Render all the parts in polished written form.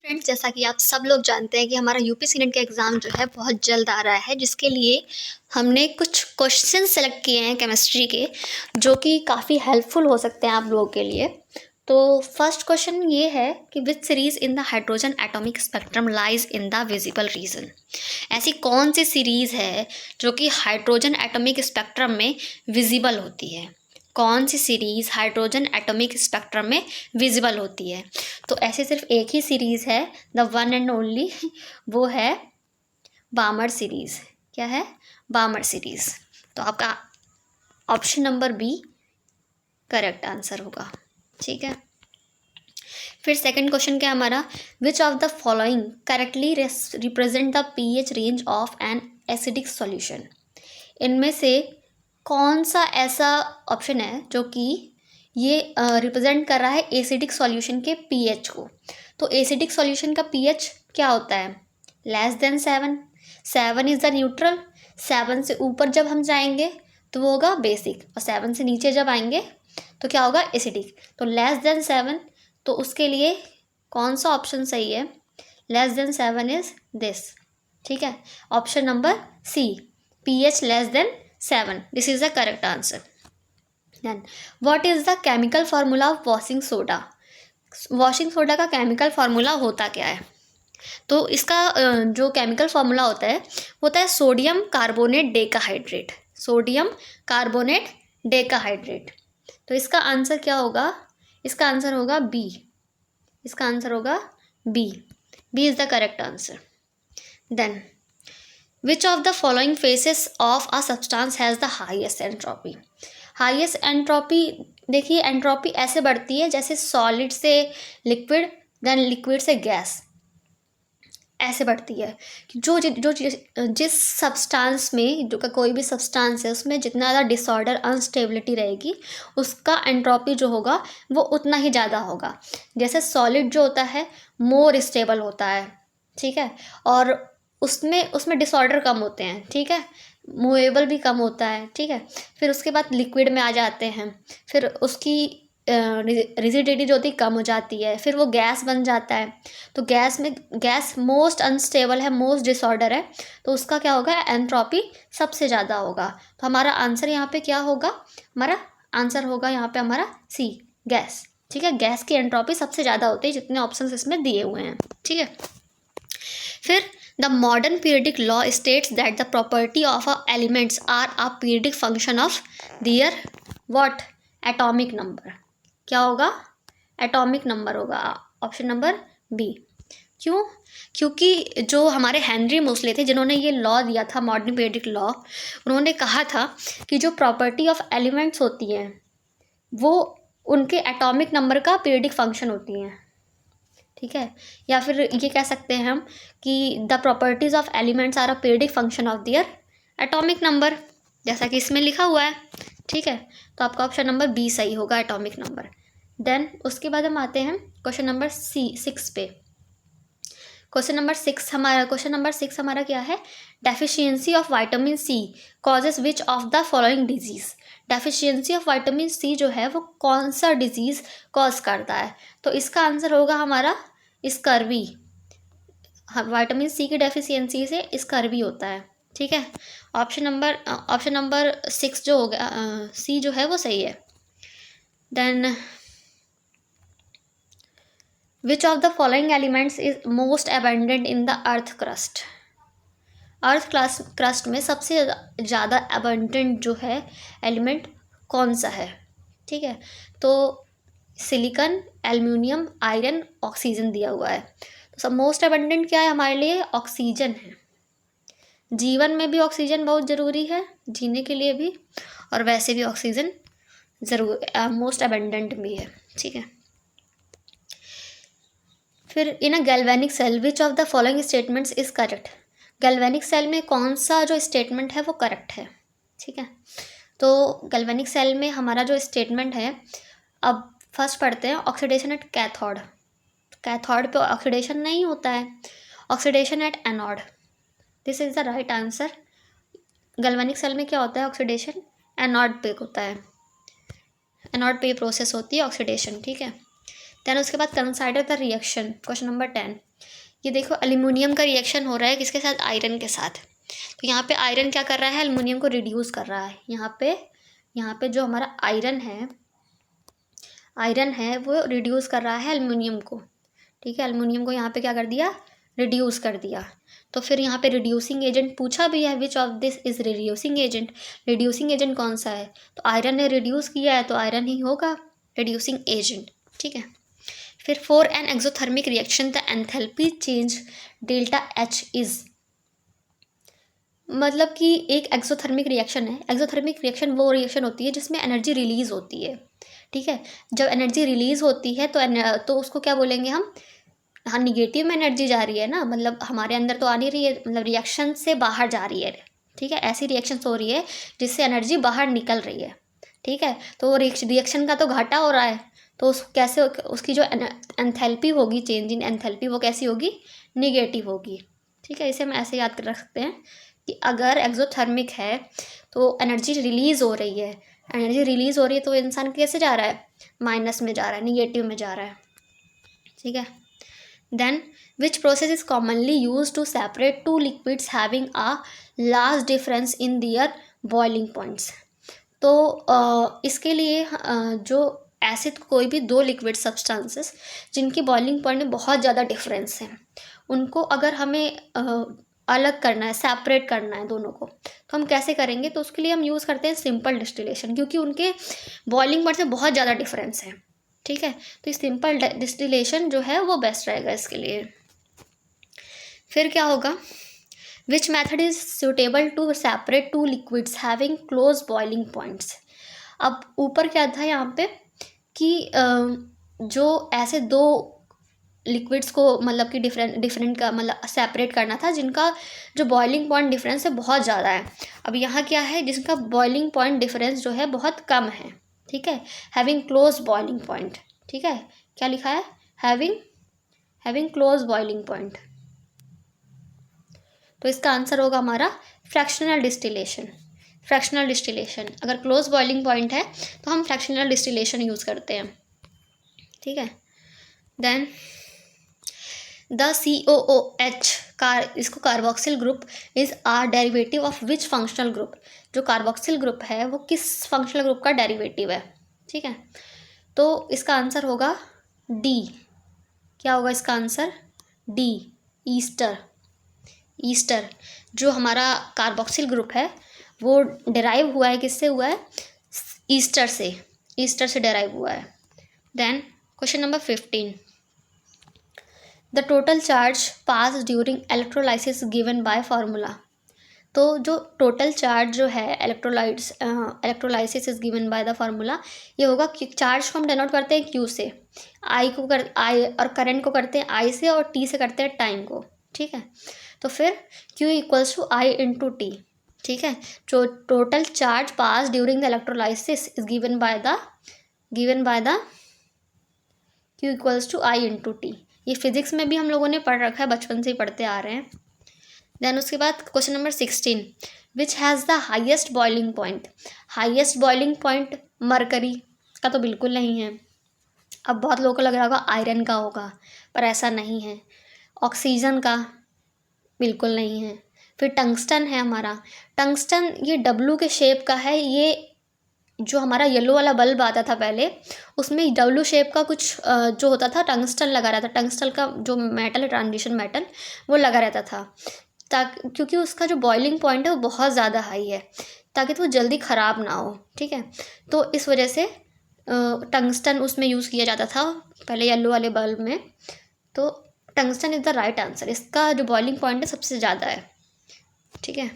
Friends, जैसा कि आप सब लोग जानते हैं कि हमारा यूपीएससी नेट का एग्ज़ाम जो है बहुत जल्द आ रहा है, जिसके लिए हमने कुछ क्वेश्चन सेलेक्ट किए हैं केमिस्ट्री के, जो कि काफ़ी हेल्पफुल हो सकते हैं आप लोगों के लिए। तो फर्स्ट क्वेश्चन ये है कि which series in the hydrogen atomic spectrum lies in the visible region. ऐसी कौन सी सीरीज़ है जो कि हाइड्रोजन एटॉमिक स्पेक्ट्रम में विजिबल होती है? कौन सी सीरीज़ हाइड्रोजन एटॉमिक स्पेक्ट्रम में विजिबल होती है? तो ऐसे सिर्फ एक ही सीरीज़ है, द वन एंड ओनली, वो है बामर सीरीज़। क्या है? Balmer series. तो आपका option number B correct answer होगा। ठीक है, फिर सेकंड क्वेश्चन क्या हमारा, विच of the following correctly represent the pH range of an acidic solution. इनमें से कौन सा ऐसा ऑप्शन है जो कि ये रिप्रेजेंट कर रहा है एसिडिक सॉल्यूशन के पीएच को? तो एसिडिक सॉल्यूशन का पीएच क्या होता है? Less than 7। 7 is the neutral. 7 से ऊपर जब हम जाएंगे तो वो होगा बेसिक, और 7 से नीचे जब आएंगे तो क्या होगा? एसिडिक। तो लेस देन 7, तो उसके लिए कौन सा ऑप्शन सही है? Less than 7 is this. ठीक है, option number C, pH less than 7, this is the correct answer. Then what is the chemical formula of washing soda? Washing soda का केमिकल फार्मूला होता क्या है? तो इसका जो केमिकल फार्मूला होता है sodium carbonate decahydrate. Sodium carbonate decahydrate. तो इसका आंसर क्या होगा? इसका आंसर होगा बी। इसका आंसर होगा B. B is the correct answer. Then which of the following phases of a substance has the highest entropy? Highest entropy, देखिए entropy ऐसे बढ़ती है जैसे सॉलिड से लिक्विड, देन लिक्विड से गैस, ऐसे बढ़ती है कि जिस सब्सटेंस में, जो का कोई भी सब्सटेंस है, उसमें जितना ज़्यादा डिसऑर्डर अनस्टेबिलिटी रहेगी, उसका एंट्रोपी जो होगा वो उतना ही ज़्यादा होगा। जैसे सॉलिड जो होता है मोर स्टेबल होता है, ठीक है, और उसमें डिसऑर्डर कम होते हैं, ठीक है, मूवेबल भी कम होता है, ठीक है। फिर उसके बाद लिक्विड में आ जाते हैं, फिर उसकी रिजिडिटी जो होती है कम हो जाती है, फिर वो गैस बन जाता है। तो गैस मोस्ट अनस्टेबल है, मोस्ट डिसऑर्डर है, तो उसका क्या होगा? एंट्रोपी सबसे ज़्यादा होगा। तो हमारा आंसर यहाँ पे क्या होगा? हमारा आंसर होगा यहाँ पे हमारा सी, गैस। ठीक है, गैस की एंट्रोपी सबसे ज़्यादा होती है जितने ऑप्शंस इसमें दिए हुए हैं। ठीक है, फिर the modern periodic law states that the property of a elements are a periodic function of their what? Atomic number. क्या होगा? एटॉमिक नंबर होगा, ऑप्शन नंबर बी। क्यों? क्योंकि जो हमारे हेनरी मोसले थे, जिन्होंने ये लॉ दिया था मॉडर्न पीरियडिक लॉ, उन्होंने कहा था कि जो प्रॉपर्टी ऑफ एलिमेंट्स होती हैं वो उनके एटॉमिक नंबर का पीरियडिक फंक्शन होती हैं। ठीक है, या फिर ये कह सकते हैं हम कि the properties of elements are a periodic function of their atomic number, जैसा कि इसमें लिखा हुआ है। ठीक है, तो आपका ऑप्शन नंबर बी सही होगा, एटॉमिक नंबर। देन उसके बाद हम आते हैं क्वेश्चन नंबर 6 पे। क्वेश्चन नंबर सिक्स हमारा क्या है? Deficiency of vitamin C causes which of the following disease. Deficiency of vitamin C जो है वो कौन सा डिजीज कॉज करता है? तो इसका आंसर होगा हमारा स्कर्वी। विटामिन सी की डेफिशिएंसी से स्कर्वी होता है। ठीक है, ऑप्शन नंबर 6 जो हो गया, सी जो है वो सही है। Then which of the following elements is most abundant in the earth crust? Earth crust में सबसे ज़्यादा अबंडेंट जो है एलिमेंट कौन सा है? ठीक है, तो सिलिकॉन, एल्युमिनियम, आयरन, ऑक्सीजन दिया हुआ है। तो सब मोस्ट अबंडेंट क्या है हमारे लिए? ऑक्सीजन है। जीवन में भी ऑक्सीजन बहुत ज़रूरी है, जीने के लिए भी, और वैसे भी ऑक्सीजन ज़रूर मोस्ट अबंडेंट भी है। ठीक है, फिर in a galvanic cell which of the following statements is correct? Galvanic cell में कौन सा जो स्टेटमेंट है वो करेक्ट है? ठीक है, तो गैल्वेनिक सेल में हमारा जो स्टेटमेंट है, अब फर्स्ट पढ़ते हैं ऑक्सीडेशन एट कैथोड। कैथोड पे ऑक्सीडेशन नहीं होता है, oxidation at anode, this is the right answer. Galvanic cell में क्या होता है? ऑक्सीडेशन एनोड पे होता है, एनोड पे प्रोसेस होती है ऑक्सीडेशन। ठीक है, देन उसके बाद consider the reaction, question number 10। ये देखो एल्युमिनियम का रिएक्शन हो रहा है किसके साथ, आयरन के साथ। तो यहाँ पे आयरन क्या कर रहा है, एल्युमिनियम को रिड्यूस कर रहा है। यहाँ पे जो हमारा आयरन है वो रिड्यूस कर रहा है एल्युमिनियम को, ठीक है। एल्युमिनियम को यहाँ पे क्या कर दिया, रिड्यूस कर दिया। तो फिर यहाँ पे रिड्यूसिंग एजेंट पूछा भी है, which of this is reducing agent. Reducing agent कौन सा है, तो आयरन ने रिड्यूस किया है तो आयरन ही होगा रिड्यूसिंग एजेंट, ठीक है। फिर for an exothermic reaction the enthalpy change delta H is, मतलब कि एक एक्सोथर्मिक रिएक्शन है। एक्सोथर्मिक रिएक्शन वो रिएक्शन होती है जिसमें एनर्जी रिलीज होती है, ठीक है। जब एनर्जी रिलीज होती है तो उसको क्या बोलेंगे हम, हाँ निगेटिव में एनर्जी जा रही है ना, मतलब हमारे अंदर तो आ नहीं रही है, मतलब रिएक्शन से बाहर जा रही है, ठीक है। ऐसी रिएक्शन हो रही है जिससे एनर्जी बाहर निकल रही है, ठीक है। तो रिएक्शन का तो घाटा हो रहा है, तो कैसे उसकी जो एंथैल्पी होगी, चेंज इन एंथैल्पी, वो कैसी होगी, निगेटिव होगी, ठीक है। इसे हम ऐसे याद कर रख सकते हैं कि अगर एक्सोथर्मिक है तो एनर्जी रिलीज़ हो रही है, तो इंसान कैसे जा रहा है, माइनस में जा रहा है, निगेटिव में जा रहा है, ठीक है। Then which process is commonly use to separate two liquids having a large difference in their boiling points. तो इसके लिए जो एसिड, कोई भी दो लिक्विड सब्सटेंसेस जिनकी बॉइलिंग पॉइंट में बहुत ज़्यादा डिफरेंस है, उनको अगर हमें अलग करना है, सेपरेट करना है दोनों को, तो हम कैसे करेंगे, तो उसके लिए हम यूज़ करते हैं सिंपल डिस्टिलेशन, क्योंकि उनके बॉइलिंग पॉइंट से बहुत ज़्यादा डिफरेंस है, ठीक है। तो सिंपल डिस्टिलेशन जो है वो बेस्ट रहेगा इसके लिए। फिर क्या होगा, which method is suitable to separate two liquids having close boiling points. अब ऊपर क्या था यहाँ पे कि जो ऐसे दो लिक्विड्स को मतलब कि डिफरेंट का मतलब सेपरेट करना था जिनका जो बॉइलिंग पॉइंट डिफरेंस है बहुत ज़्यादा है। अब यहाँ क्या है, जिसका बॉइलिंग पॉइंट डिफरेंस जो है बहुत कम है, ठीक है। हैविंग क्लोज बॉइलिंग पॉइंट, ठीक है, क्या लिखा है, हैविंग क्लोज बॉइलिंग पॉइंट। तो इसका आंसर होगा हमारा फ्रैक्शनल डिस्टिलेशन। अगर क्लोज बॉइलिंग पॉइंट है तो हम फ्रैक्शनल डिस्टिलेशन यूज़ करते हैं, ठीक है। देन द COOH इसको carboxyl group is are derivative of which functional group. जो कार्बोक्सिल ग्रुप है वो किस फंक्शनल ग्रुप का डेरिवेटिव है, ठीक है। तो इसका आंसर होगा डी। क्या होगा इसका आंसर, डी, ईस्टर। जो हमारा कार्बोक्सिल ग्रुप है वो डेराइव हुआ है, किससे हुआ है, ईस्टर से डेराइव हुआ है। Then question number 15, the total charge pass during electrolysis given by formula. तो जो टोटल चार्ज जो है electrolysis is given by the formula, ये होगा कि चार्ज को हम डिनोट करते हैं क्यू से, आई और करंट को करते हैं आई से, और टी से करते हैं टाइम को, ठीक है। तो फिर Q equals to I into T, ठीक है। जो total charge pass during the electrolysis is given by the Q equals to I into T. ये फिजिक्स में भी हम लोगों ने पढ़ रखा है, बचपन से ही पढ़ते आ रहे हैं। देन उसके बाद question number 16, which has the highest boiling point. Mercury का तो बिल्कुल नहीं है। अब बहुत लोगों को लग रहा होगा आयरन का होगा, पर ऐसा नहीं है। ऑक्सीजन का बिल्कुल नहीं है। फिर टंगस्टन है हमारा, टंगस्टन ये डब्लू के शेप का है। ये जो हमारा येलो वाला बल्ब आता था पहले, उसमें डब्लू शेप का कुछ जो होता था, टंगस्टन लगा रहता था। टंगस्टन का जो मेटल है, ट्रांजिशन मेटल, वो लगा रहता था, ताकि क्योंकि उसका जो बॉइलिंग पॉइंट है वो बहुत ज़्यादा हाई है, ताकि तो वो जल्दी ख़राब ना हो, ठीक है। तो इस वजह से टंगस्टन उसमें यूज़ किया जाता था पहले येलो वाले बल्ब में। तो tungsten is the right answer. इसका जो बॉइलिंग पॉइंट है सबसे ज़्यादा है, ठीक है।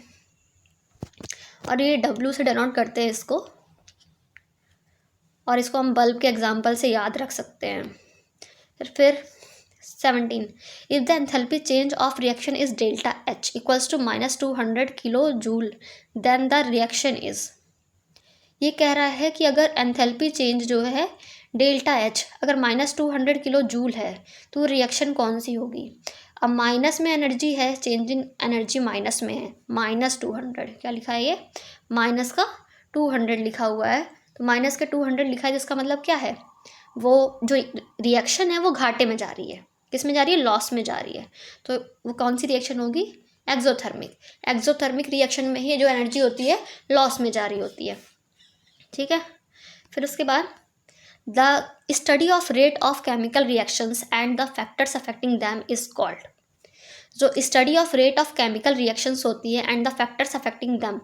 और ये डब्लू से डिनोट करते हैं इसको, और इसको हम बल्ब के एग्जाम्पल से याद रख सकते हैं। फिर 17, if the enthalpy change of reaction is delta H equals to -200 kilo joule, then the reaction is. ये कह रहा है कि अगर एंथैल्पी चेंज जो है डेल्टा एच अगर -200 किलो जूल है तो रिएक्शन कौन सी होगी। अब माइनस में एनर्जी है, चेंज इन एनर्जी माइनस में है, -200 क्या लिखा है, ये माइनस का 200 लिखा हुआ है। तो -200 लिखा है, जिसका मतलब क्या है, वो जो रिएक्शन है वो घाटे में जा रही है, किस में जा रही है, लॉस में जा रही है। तो वो कौन सी रिएक्शन होगी, एक्सोथर्मिक। एक्सोथर्मिक रिएक्शन में ही जो एनर्जी होती है लॉस में जा रही होती है, ठीक है। फिर उसके बाद the study of rate of chemical reactions and the factors affecting them is called. जो study of rate of chemical reactions होती है and the factors affecting them,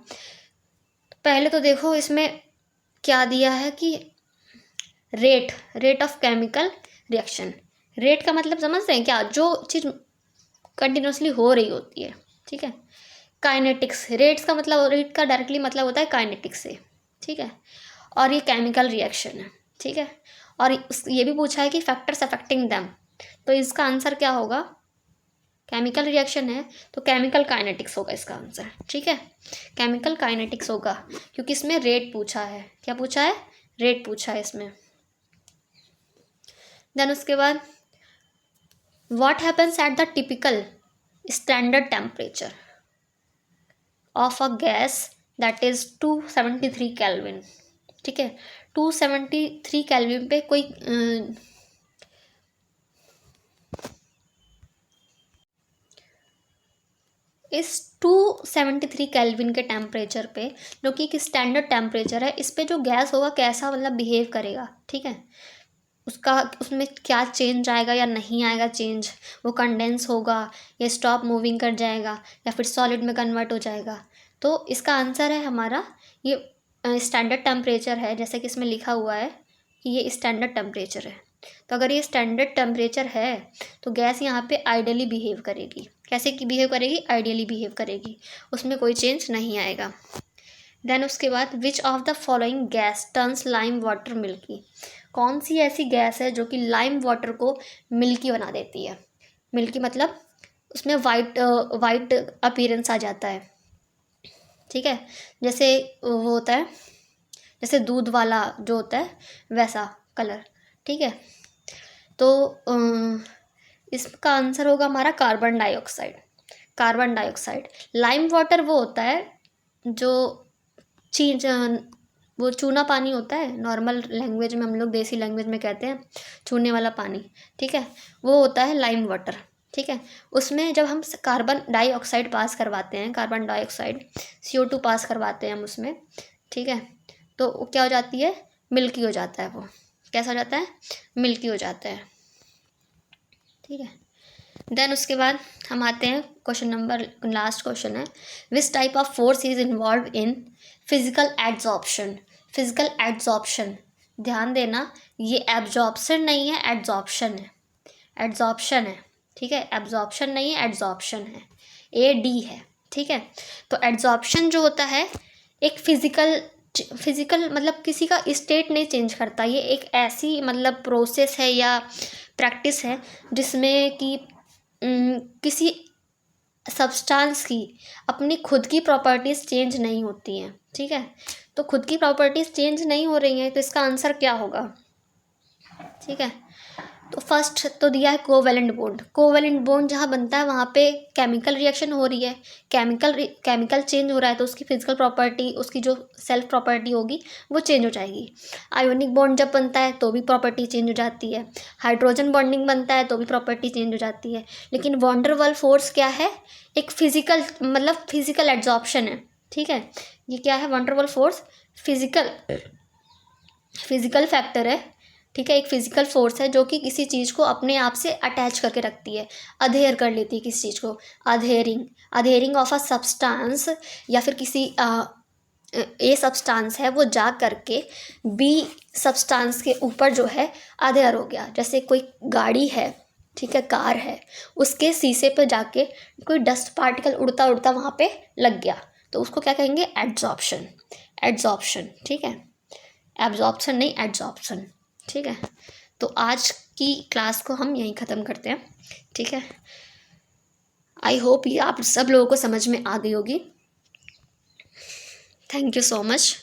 पहले तो देखो इसमें क्या दिया है कि rate of chemical reaction. Rate का मतलब समझ रहे हैं क्या, जो चीज़ कंटिन्यूसली हो रही होती है, ठीक है। काइनेटिक्स, रेट्स का मतलब, रेट का डायरेक्टली मतलब होता है काइनेटिक्स से, ठीक है। और ये केमिकल रिएक्शन है, ठीक है। और ये भी पूछा है कि फैक्टर्स अफेक्टिंग दैम, तो इसका आंसर क्या होगा, केमिकल रिएक्शन है तो केमिकल काइनेटिक्स होगा इसका आंसर, ठीक है। केमिकल काइनेटिक्स होगा क्योंकि इसमें रेट पूछा है। क्या पूछा है, रेट पूछा है इसमें। देन उसके बाद what happens at the typical standard temperature of a gas that is 273 kelvin, ठीक है। 273 केल्विन पे कोई इस 273 केल्विन के टेम्परेचर पे, जो कि एक स्टैंडर्ड टेम्परेचर है, इस पे जो गैस होगा कैसा मतलब बिहेव करेगा, ठीक है। उसका उसमें क्या चेंज आएगा या नहीं आएगा चेंज, वो कंडेंस होगा या स्टॉप मूविंग कर जाएगा या फिर सॉलिड में कन्वर्ट हो जाएगा। तो इसका आंसर है हमारा ये स्टैंडर्ड टेम्परेचर है, जैसे कि इसमें लिखा हुआ है कि ये स्टैंडर्ड टेम्परेचर है। तो अगर ये स्टैंडर्ड टेम्परेचर है तो गैस यहाँ पे आइडियली बिहेव करेगी। कैसे की बिहेव करेगी, आइडियली बिहेव करेगी, उसमें कोई चेंज नहीं आएगा। देन उसके बाद विच of the following gas turns lime water milky, कौन सी ऐसी गैस है जो कि लाइम वाटर को मिल्की बना देती है। मिल्की मतलब उसमें वाइट अपीयरेंस आ जाता है, ठीक है। जैसे वो होता है, जैसे दूध वाला जो होता है वैसा कलर, ठीक है। तो इसका आंसर होगा हमारा carbon dioxide. Carbon dioxide. Lime water वो होता है जो वो चूना पानी होता है, नॉर्मल लैंग्वेज में हम लोग देसी लैंग्वेज में कहते हैं चूने वाला पानी, ठीक है। वो होता है लाइम वाटर, ठीक है। उसमें जब हम कार्बन डाइऑक्साइड पास करवाते हैं, कार्बन डाइऑक्साइड CO2 पास करवाते हैं हम उसमें, ठीक है, तो क्या हो जाती है, मिल्की हो जाता है। वो कैसा हो जाता है, मिल्की हो जाता है, ठीक है। देन उसके बाद हम आते हैं क्वेश्चन नंबर, लास्ट क्वेश्चन है, which type of force is involve in physical adsorption. Physical adsorption, ध्यान देना, ये एब्जॉर्प्शन नहीं है, एड्जॉर्प्शन है। एड्जॉर्प्शन है, ठीक है, एब्जॉर्प्शन नहीं है, एड्जॉर्प्शन है, AD है, ठीक है। तो एड्जॉर्प्शन जो होता है एक फिजिकल मतलब किसी का स्टेट नहीं चेंज करता, ये एक ऐसी मतलब प्रोसेस है या प्रैक्टिस है जिसमें कि किसी सब्सटेंस की अपनी खुद की प्रॉपर्टीज़ चेंज नहीं होती हैं, ठीक है। तो खुद की प्रॉपर्टीज़ चेंज नहीं हो रही हैं तो इसका आंसर क्या होगा, ठीक है। तो फर्स्ट तो दिया है कोवेलेंट बॉन्ड। कोवेलेंट बॉन्ड जहाँ बनता है वहाँ पे केमिकल रिएक्शन हो रही है, केमिकल चेंज हो रहा है तो उसकी फिजिकल प्रॉपर्टी, उसकी जो सेल्फ प्रॉपर्टी होगी वो चेंज हो जाएगी। आयोनिक बॉन्ड जब बनता है तो भी प्रॉपर्टी चेंज हो जाती है, हाइड्रोजन बॉन्डिंग बनता है तो भी प्रॉपर्टी चेंज हो जाती है। लेकिन वॉन डर वाल फोर्स क्या है, एक फिजिकल मतलब फिजिकल एड्जॉर्प्शन है, ठीक है। ये क्या है, वॉन डर वाल फोर्स फिजिकल फैक्टर है, ठीक है। एक फिजिकल फोर्स है जो कि किसी चीज़ को अपने आप से अटैच करके रखती है, अधेर कर लेती है किसी चीज़ को, अधेरिंग ऑफ अ सब्सटेंस, या फिर किसी ए सब्सटेंस है वो जा करके B सब्सटेंस के ऊपर जो है अधेर हो गया। जैसे कोई गाड़ी है, ठीक है, कार है, उसके शीशे पे जाके कोई डस्ट पार्टिकल उड़ता उड़ता वहाँ पे लग गया तो उसको क्या कहेंगे, एड्जॉर्प्शन, ठीक है। एब्जॉर्प्शन नहीं, एड्जॉर्प्शन, ठीक है। तो आज की क्लास को हम यहीं ख़त्म करते हैं, ठीक है। आई होप ये आप सब लोगों को समझ में आ गई होगी। Thank you so much.